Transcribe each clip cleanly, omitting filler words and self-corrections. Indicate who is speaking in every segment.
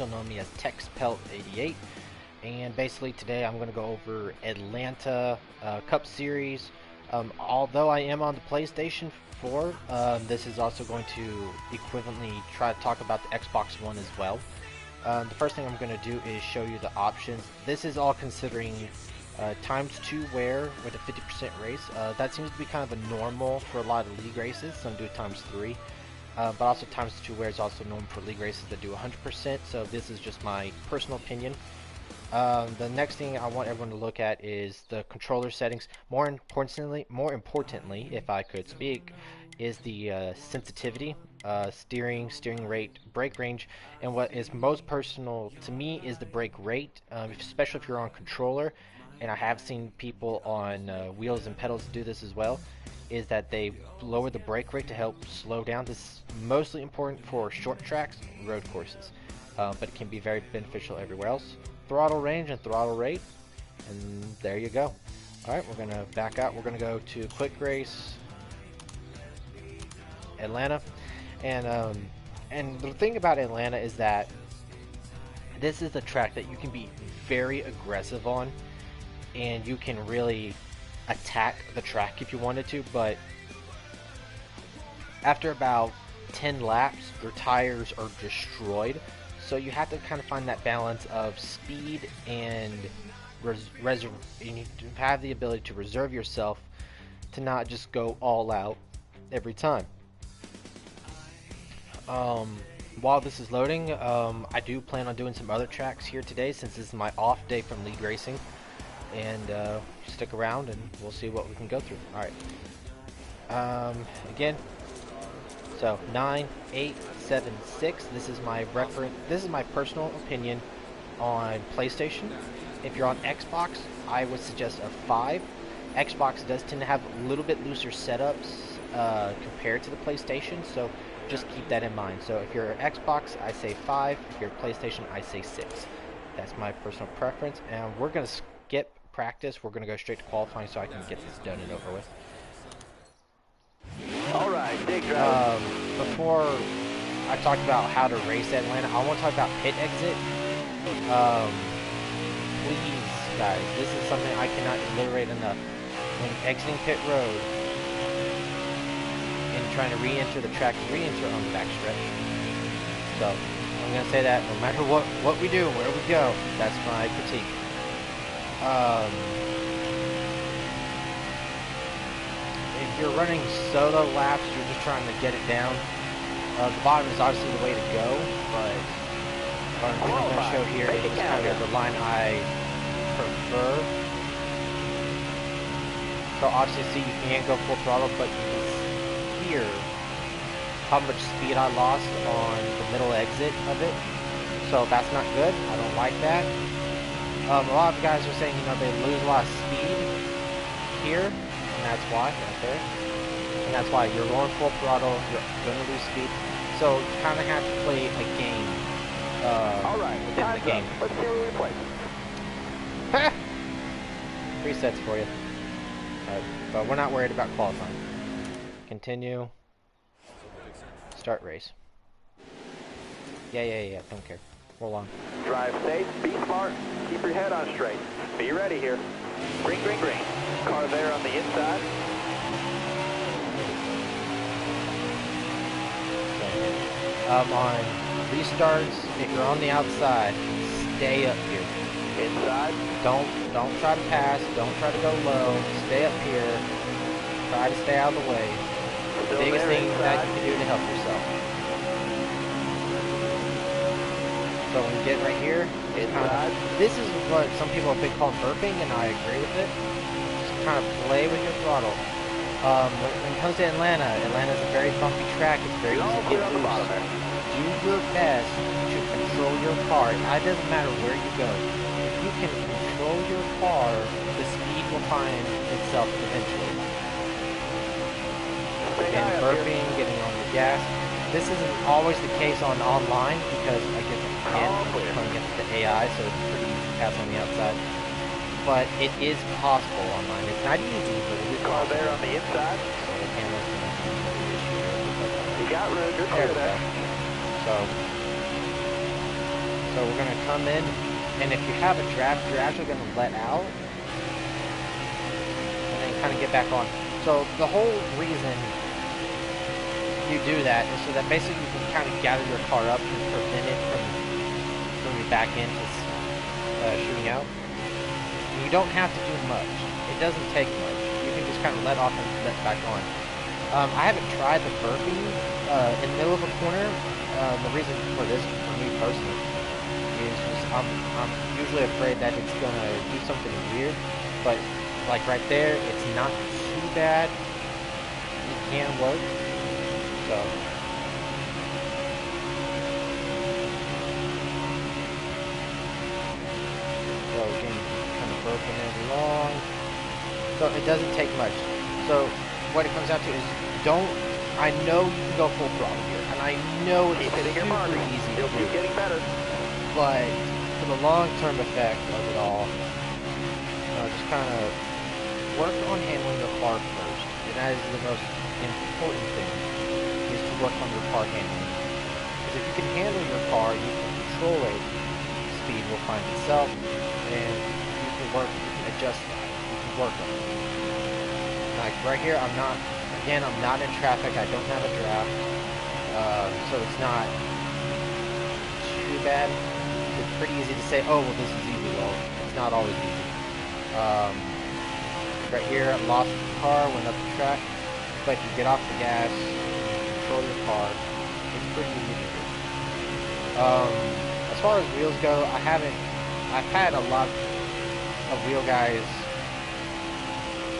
Speaker 1: You'll know me as TexPelt88. And basically today I'm going to go over Atlanta Cup Series. Although I am on the PlayStation 4, this is also going to equivalently try to talk about the Xbox One as well. The first thing I'm going to do is show you the options. This is all considering ×2 wear with a 50% race. That seems to be kind of a normal for a lot of league races. Some do ×3. But also ×2 wear is also normal for league races that do 100%. So this is just my personal opinion. The next thing I want everyone to look at is the controller settings. More importantly, if I could speak, is the sensitivity, steering rate, brake range, and what is most personal to me is the brake rate, especially if you're on controller. And I have seen people on wheels and pedals do this as well, is that they lower the brake rate to help slow down. This is mostly important for short tracks, road courses, but it can be very beneficial everywhere else. Throttle range and throttle rate, and there you go. Alright, we're going to back out. We're going to go to Quick Race Atlanta. And the thing about Atlanta is that this is a track that you can be very aggressive on, and you can really attack the track if you wanted to, but after about 10 laps your tires are destroyed. So you have to kind of find that balance of speed and you need to have the ability to reserve yourself to not just go all out every time. While this is loading, I do plan on doing some other tracks here today since this is my off day from league racing. And stick around and we'll see what we can go through. Alright. Again, so 9, 8, 7, 6. This is my reference. This is my personal opinion on PlayStation. If you're on Xbox, I would suggest a 5. Xbox does tend to have a little bit looser setups compared to the PlayStation, so just keep that in mind. So if you're Xbox, I say 5. If you're PlayStation, I say 6. That's my personal preference, and we're gonna skip practice. We're gonna go straight to qualifying so I can get this done and over with.
Speaker 2: Alright, dig drive.
Speaker 1: Before I talk about how to race Atlanta, I want to talk about pit exit. Please, guys, this is something I cannot reiterate enough. When exiting pit road and trying to re-enter the track, re-enter on the backstretch. So, I'm going to say that no matter what we do, where we go, that's my critique. If you're running solo laps, you're just trying to get it down. The bottom is obviously the way to go, but what I'm going to show here is kind of the line I prefer. So obviously, see, you can't go full throttle, but you can hear how much speed I lost on the middle exit of it. So that's not good. I don't like that. A lot of guys are saying, you know, they lose a lot of speed here. And that's why, right there. And that's why you're going full throttle, you're going to lose speed. So you kind of have to play a game within the game.
Speaker 2: Let's see where we play.
Speaker 1: Ha! Presets for you. But we're not worried about qualifying. Continue. Start race. Yeah. Don't care. Roll on.
Speaker 2: Drive safe, be smart, keep your head on straight. Be ready here. Green. Car there on the inside.
Speaker 1: On restarts, if you're on the outside, stay up here.
Speaker 2: Inside.
Speaker 1: Don't try to pass. Don't try to go low. Stay up here. Try to stay out of the way.
Speaker 2: Still
Speaker 1: Biggest thing
Speaker 2: inside.
Speaker 1: that you can do to help yourself. So when you get right here, this is what some people have been called burping, and I agree with it. Just kind of play with your throttle. When it comes to Atlanta, Atlanta's a very bumpy track. It's very easy to get loose. Do your best to control your car. It doesn't matter where you go. If you can control your car, the speed will find itself eventually. And burping, getting on the gas. This isn't always the case on online because I get coming against the AI, so it's pretty easy to pass on the outside. But it is possible online. It's not easy, but it is
Speaker 2: Car
Speaker 1: possible.
Speaker 2: there on the inside.
Speaker 1: So the camera's going to be an issue here.
Speaker 2: You got room, you're clear there.
Speaker 1: So So we're going to come in, and if you have a draft, you're actually going to let out, and then kind of get back on. So the whole reason you do that is so that basically you can kind of gather your car up and prevent it from your back end shooting out. And you don't have to do much. It doesn't take much. You can just kind of let off and let back on. I haven't tried the burping in the middle of a corner. The reason for this, for me personally, is just I'm usually afraid that it's gonna do something weird. But like right there, it's not too bad. It can work. So. So again, kind of broken it along. So it doesn't take much. So what it comes down to is I know you can go full throttle here, and I know it's super easy to do.
Speaker 2: Getting better.
Speaker 1: But for the long-term effect of it all, just kind of work on handling the car first. And that is the most important thing, is to work on your car handling. Because if you can handle your car, you can control it, speed will find itself, and you can adjust that. You can work on it. Like right here, I'm not in traffic, I don't have a draft, so it's not too bad. It's pretty easy to say, oh, well, this is easy. Well, it's not always easy. Right here, I lost the car, went up the track, but you get off the gas, you control your car, it's pretty easy to do. As far as wheels go, I've had a lot of wheel guys.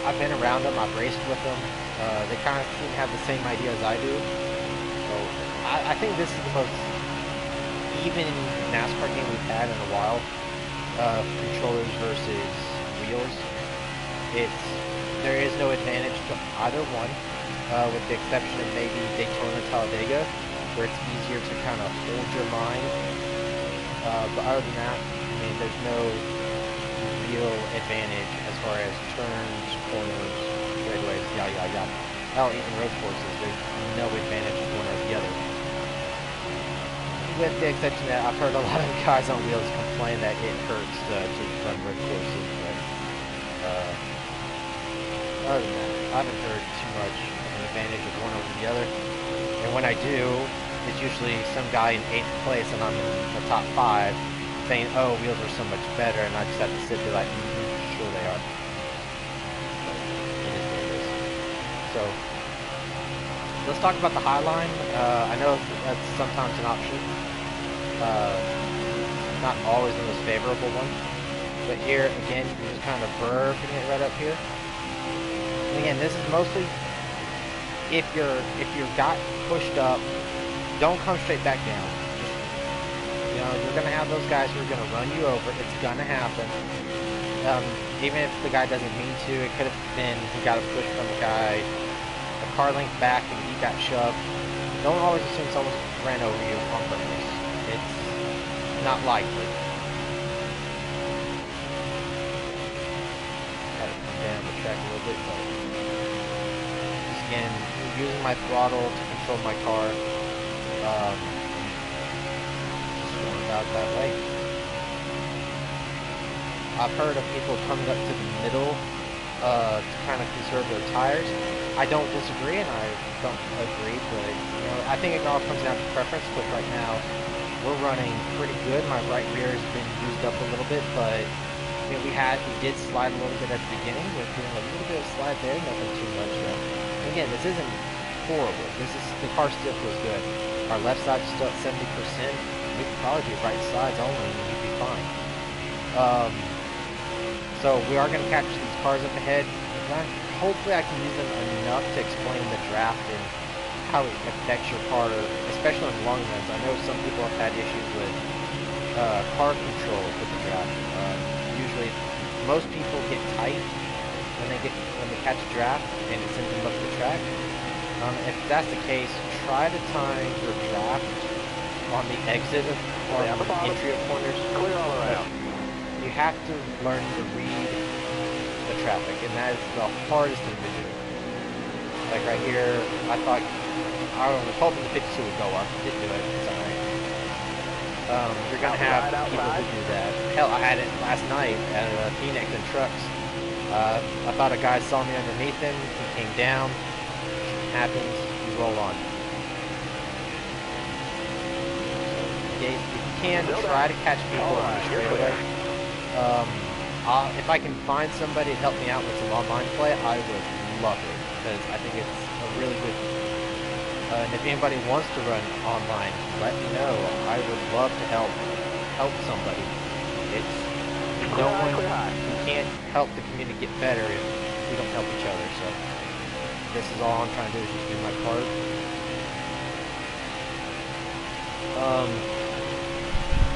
Speaker 1: I've been around them, I've raced with them. They kind of seem to have the same idea as I do. So I think this is the most even NASCAR game we've had in a while. Controllers versus wheels. There is no advantage to either one, with the exception of maybe Daytona, Talladega, where it's easier to kind of hold your mind. But other than that, I mean, there's no real advantage as far as turns, corners, straightaways, yada. Hell, even road courses, there's no advantage of one or the other. With the exception that I've heard a lot of guys on wheels complain that it hurts to run road courses, but other than that, I haven't heard too much of an advantage of one over the other. And when I do, it's usually some guy in 8th place and I'm in the top 5 saying, oh, wheels are so much better, and I just have to sit there like, sure they are. But it is what it is. So, let's talk about the high line. I know that's sometimes an option. Not always the most favorable one. But here, again, you're just kind of burping it right up here. And again, this is mostly if you're got pushed up, don't come straight back down. You know, you're gonna have those guys who are gonna run you over. It's gonna happen. Even if the guy doesn't mean to, it could have been he got a push from a guy a car length back and he got shoved. Don't always assume someone ran over you on purpose. It's not likely. Had to come down the track a little bit, but just again, using my throttle to control my car. Just going about that way. I've heard of people coming up to the middle to kind of conserve their tires. I don't disagree, and I don't agree, but you know, I think it all comes down to preference. But right now, we're running pretty good. My right rear has been used up a little bit, but you know, we did slide a little bit at the beginning. We're doing a little bit of slide there, nothing too much though. And again, this isn't horrible. The car still feels good. Our left side's still at 70%. We could probably do right sides only, and we'd be fine. So we are going to catch these cars up ahead. Hopefully I can use them enough to explain the draft and how it affects your car, especially on long runs. I know some people have had issues with car control with the draft. Usually, most people get tight when they catch a draft and it sends them up the track. If that's the case, try to time your draft on the exit or on the entry of corners.
Speaker 2: Clear all around.
Speaker 1: You have to learn to read the traffic, and that is the hardest thing to do. Like right here, I was hoping the 52 would go up. It didn't do it. It's alright. You're gonna have people who do that. Hell, I had it last night at Phoenix in trucks. I thought a guy saw me underneath him. He came down. Happens. You roll on. If you can, try to catch people on the straightaway. If I can find somebody to help me out with some online play, I would love it, because I think it's a really good. And if anybody wants to run online, let me know. I would love to help somebody. It's no one. We can't help the community get better if we don't help each other. So this is all I'm trying to do, is just do my part.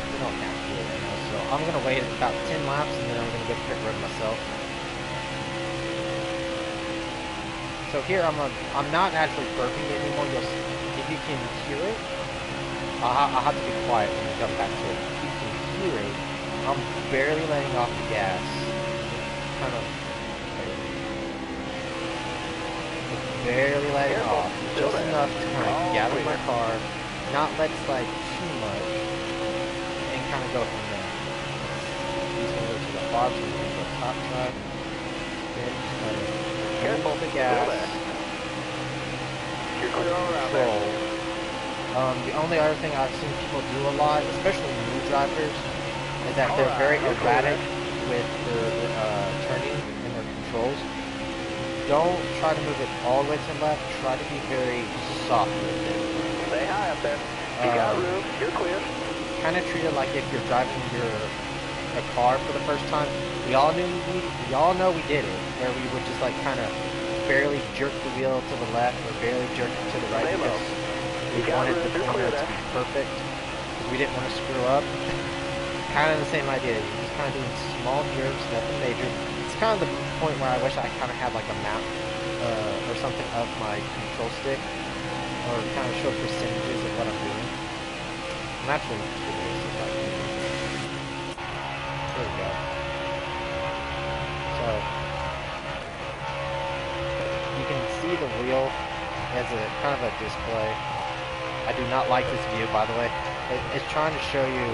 Speaker 1: We don't have to do it right now, so I'm gonna wait about 10 laps and then I'm gonna go pit road myself. So here I'm not actually burping anymore. If you can hear it, I'll have to be quiet when I come back to it. If you can hear it, I'm barely letting off the gas. Kind of barely letting off, just enough to kind of gather my car, not let slide too much, and kind of go from there. He's gonna go to the bottom, he's gonna go top side, then just kind of careful the gas.
Speaker 2: You're clear all around there.
Speaker 1: The only other thing I've seen people do a lot, especially new drivers, is that they're very erratic with their turning and their controls. Don't try to move it all the way to the left. Try to be very soft with it.
Speaker 2: Stay high up there. You got room. You're clear.
Speaker 1: Kind of treat it like if you're driving a car for the first time. We all know we did it, where we would just like kind of barely jerk the wheel to the left or barely jerk it to the right, because we wanted the corner to be perfect, because we didn't want to screw up. Kind of the same idea. You're just kind of doing small jerks, nothing major. It's kind of the point where I wish I kind of had like a map or something of my control stick, or kind of show percentages of what I'm doing. I'm actually curious if I can. There we go. So you can see the wheel as a kind of a display. I do not like this view, by the way. It's trying to show you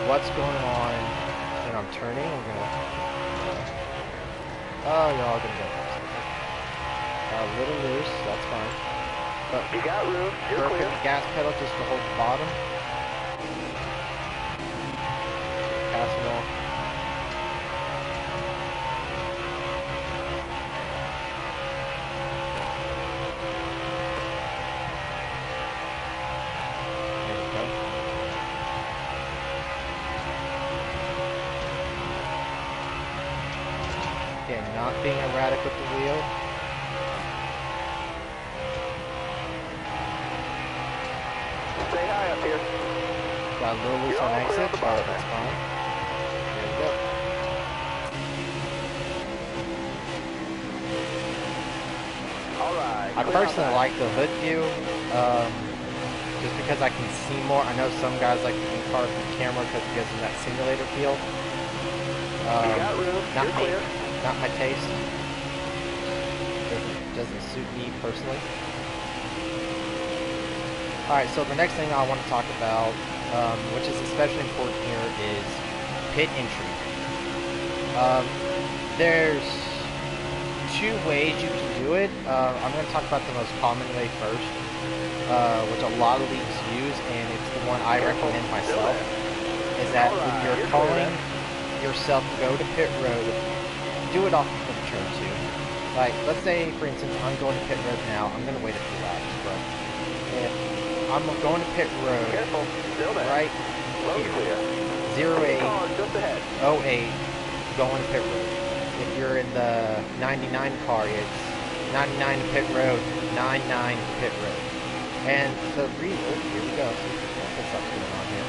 Speaker 1: what's going on when I'm turning. I'm gonna. Oh, you're all gonna go. A little loose, that's fine. But
Speaker 2: you got room. You're clear.
Speaker 1: Gas pedal just to hold the bottom. Pass it off. There we go. Again, not being erratic with the wheel.
Speaker 2: Stay high up here.
Speaker 1: Got a little loose on exit, but that's fine. There we go.
Speaker 2: Alright.
Speaker 1: I personally like the hood view, just because I can see more. I know some guys like the car from camera because it gives them that simulator feel. Not my taste. Doesn't suit me personally. Alright, so the next thing I want to talk about, which is especially important here, is pit entry. There's two ways you can do it. I'm going to talk about the most common way first, which a lot of leagues use, and it's the one I recommend myself, is that when you're calling yourself to go to pit road, do it off of turn 2. Like, let's say, for instance, I'm going to pit road now. I'm going to wait a few laps, but if I'm going to pit road right here, 08, 08, going to pit road. If you're in the 99 car, it's 99 to pit road, 99 to pit road. And the reason, here we go. What's going on here?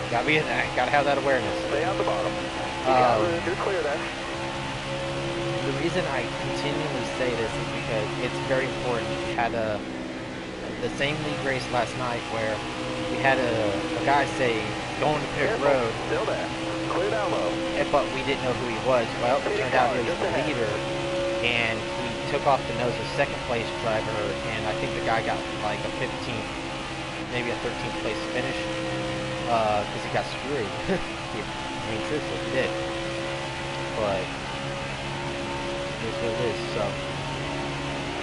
Speaker 1: Gotta have that awareness.
Speaker 2: Stay on the bottom. You're clear there.
Speaker 1: The reason I continually say this is because it's very important. We had the same league race last night where we had a guy say going to pit road.
Speaker 2: Still there. Clear down low.
Speaker 1: But we didn't know who he was. Well, it turned out he was the leader, and he took off the nose of second place driver, and I think the guy got like a 15th, maybe a 13th place finish. because he got screwed. I mean, truthfully, he did. But here's what it is. So,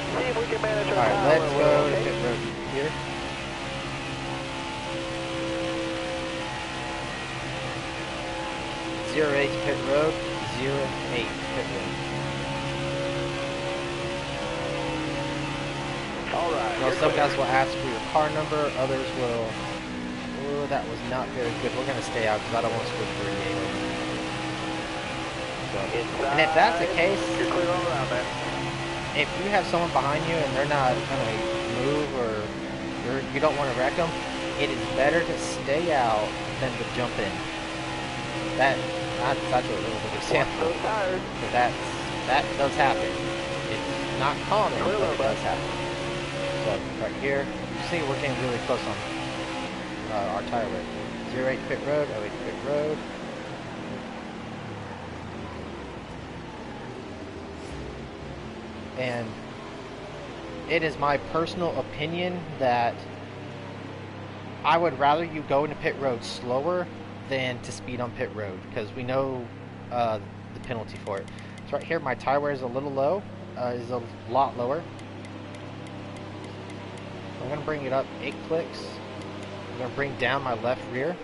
Speaker 2: See if we can manage our
Speaker 1: all right,
Speaker 2: power.
Speaker 1: let's
Speaker 2: We're
Speaker 1: go to
Speaker 2: okay.
Speaker 1: pit road here. Zero 08 to pit road. 08 pit road.
Speaker 2: All right.
Speaker 1: Now, some guys will ask for your car number. Others will. Oh, that was not very good. We're gonna stay out because I don't want to screw 38 over. So, and if that's the case,
Speaker 2: You're clear all around, man.
Speaker 1: if you have someone behind you and they're not gonna move or you don't want to wreck them, it is better to stay out than to jump in. That's actually a little bit of example.
Speaker 2: Those tires.
Speaker 1: But that does happen. It's not common, but it does happen. So right here, you see we're getting really close on our tire weight. 08 pit road, 08 pit road. And it is my personal opinion that I would rather you go into pit road slower than to speed on pit road, because we know the penalty for it. So right here, my tire wear is a little low, is a lot lower. I'm gonna bring it up 8 clicks. I'm gonna bring down my left rear.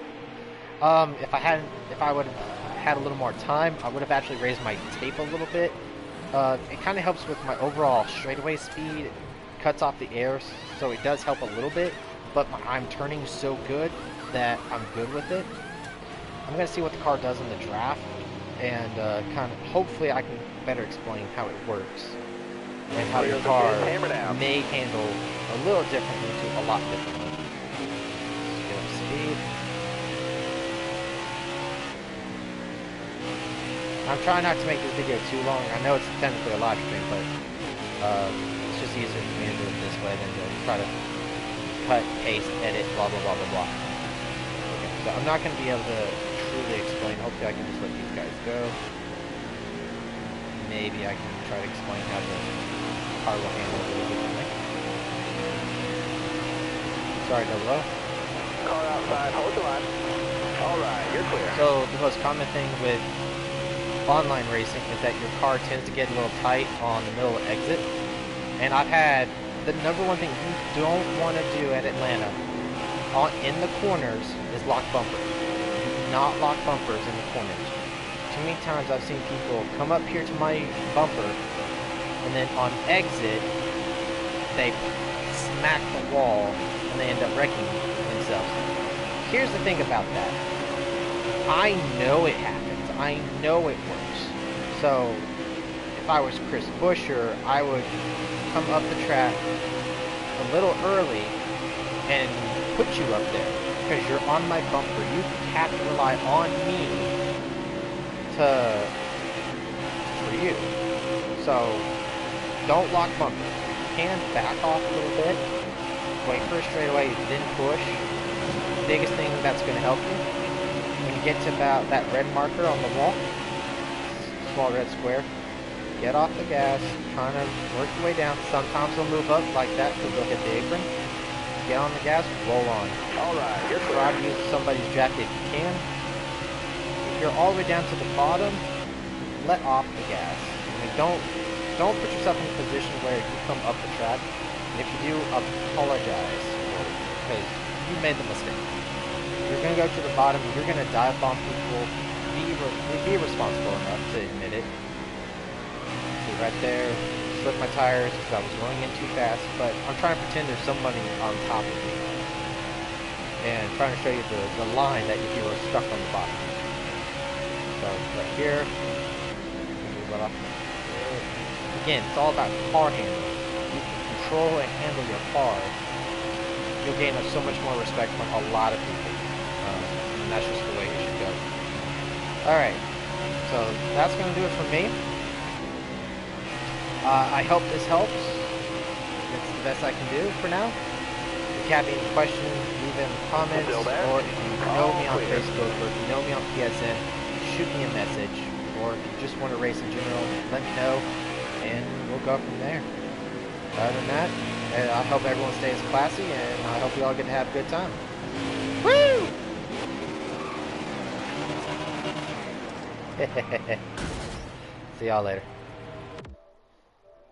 Speaker 1: If I would have had a little more time, I would have actually raised my tape a little bit. It kind of helps with my overall straightaway speed. It cuts off the air, so it does help a little bit. But I'm turning so good that I'm good with it. I'm gonna see what the car does in the draft, and kind of hopefully I can better explain how it works and how your car may handle a little differently to a lot differently. Let's get up to speed. I'm trying not to make this video too long. I know it's technically a live stream, but it's just easier for me to do it this way than to try to cut, paste, edit, blah, blah, blah, blah, blah. Okay, so I'm not going to be able to truly explain. Hopefully I can just let these guys go. Maybe I can try to explain how the car will handle it a little differently. Sorry, double O.
Speaker 2: Car outside, hold the line. All right, you're clear.
Speaker 1: So the most common thing with online racing is that your car tends to get a little tight on the middle exit. And I've had the number one thing you don't want to do at Atlanta in the corners is lock bumpers. Do not lock bumpers in the corners. Too many times I've seen people come up here to my bumper and then on exit they smack the wall and they end up wrecking themselves. Here's the thing about that. I know it happens. I know it works. So if I was Chris Buescher, I would come up the track a little early and put you up there because you're on my bumper. You have to rely on me for you. So don't lock bumpers. You can back off a little bit, wait for a straightaway, then push. The biggest thing that's going to help you when you get to about that red marker on the wall, small red square, get off the gas, kind of work your way down. Sometimes they'll move up like that because they'll hit the apron. Get on the gas, roll on.
Speaker 2: All right, you're clear.
Speaker 1: Try to use somebody's jacket if you can. If you're all the way down to the bottom, let off the gas. I mean, don't put yourself in a position where you come up the track. And if you do, apologize because you made the mistake. You're gonna go to the bottom. You're gonna dive bomb people. Be responsible enough to admit it. See right there, slipped my tires because I was going in too fast. But I'm trying to pretend there's somebody on top of me, and trying to show you the line that if you were stuck on the bottom. So right here, move it off. Again, it's all about car handling. You can control and handle your car. You'll gain so much more respect from a lot of people. And that's just the way it should go. Alright, so that's going to do it for me. I hope this helps. It's the best I can do for now. If you have any questions, leave them in the comments. Or if you know me on Facebook or if you know me on PSN, shoot me a message. Or if you just want to race in general, let me know. And we'll go from there. Other than that, I hope everyone stays classy, and I hope you all get to have a good time. Woo! See y'all later.